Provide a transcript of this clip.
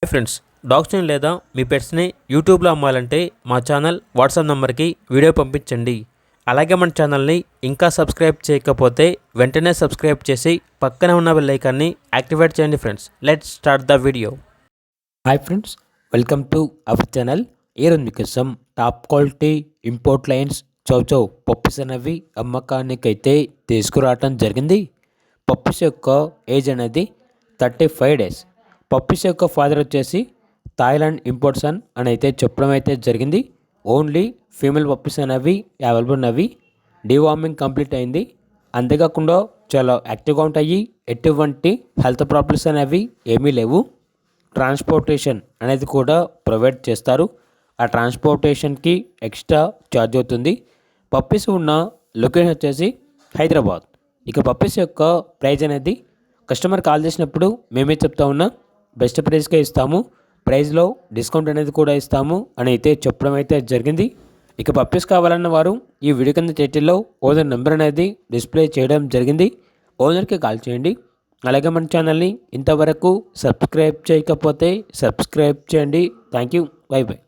Hi friends, డాగ్స్ని లేదా మీ పెట్స్ని యూట్యూబ్లో అమ్మాలంటే మా ఛానల్ వాట్సాప్ నెంబర్కి వీడియో పంపించండి. అలాగే మన ఛానల్ని ఇంకా సబ్స్క్రైబ్ చేయకపోతే వెంటనే సబ్స్క్రైబ్ చేసి పక్కనే ఉన్న బెల్ ఐకాన్ని యాక్టివేట్ చేయండి. Friends, let's start the video. Hi friends, welcome to our channel. ఈరోజు మీకోసం top quality import lines chow chow puppies అనేవి అమ్మకానికైతే తీసుకురావటం జరిగింది. పప్పీస్ యొక్క ఏజ్ అనేది 35 days. పప్పీస్ యొక్క ఫాదర్ వచ్చేసి థాయిలాండ్ ఇంపోర్ట్స్ అని అయితే చెప్పడం అయితే జరిగింది. ఓన్లీ ఫీమేల్ పప్పీస్ అనేవి అవైలబుల్ ఉన్నవి. డీవార్మింగ్ కంప్లీట్ అయింది. అంతేకాకుండా చాలా యాక్టివ్గా ఉంటాయి. ఎటువంటి హెల్త్ ప్రాబ్లమ్స్ అనేవి ఏమీ లేవు. ట్రాన్స్పోర్టేషన్ అనేది కూడా ప్రొవైడ్ చేస్తారు. ఆ ట్రాన్స్పోర్టేషన్కి ఎక్స్ట్రా ఛార్జ్ అవుతుంది. పప్పీస్ ఉన్న లొకేషన్ వచ్చేసి హైదరాబాద్. ఇక పప్పీస్ యొక్క ప్రైజ్ అనేది కస్టమర్ కాల్ చేసినప్పుడు మేమే చెప్తా ఉన్నాం, బెస్ట్ ప్రైస్కే ఇస్తాము, ప్రైస్లో డిస్కౌంట్ అనేది కూడా ఇస్తాము అని అయితే చెప్పడం అయితే జరిగింది. ఇక పప్పీస్ కావాలన్న వారు ఈ వీడియో కింద టైటిల్లో ఓనర్ నెంబర్ అనేది డిస్ప్లే చేయడం జరిగింది. ఓనర్కి కాల్ చేయండి. అలాగే మన ఛానల్ని ఇంతవరకు సబ్స్క్రైబ్ చేయకపోతే సబ్స్క్రైబ్ చేయండి. Thank you. By by.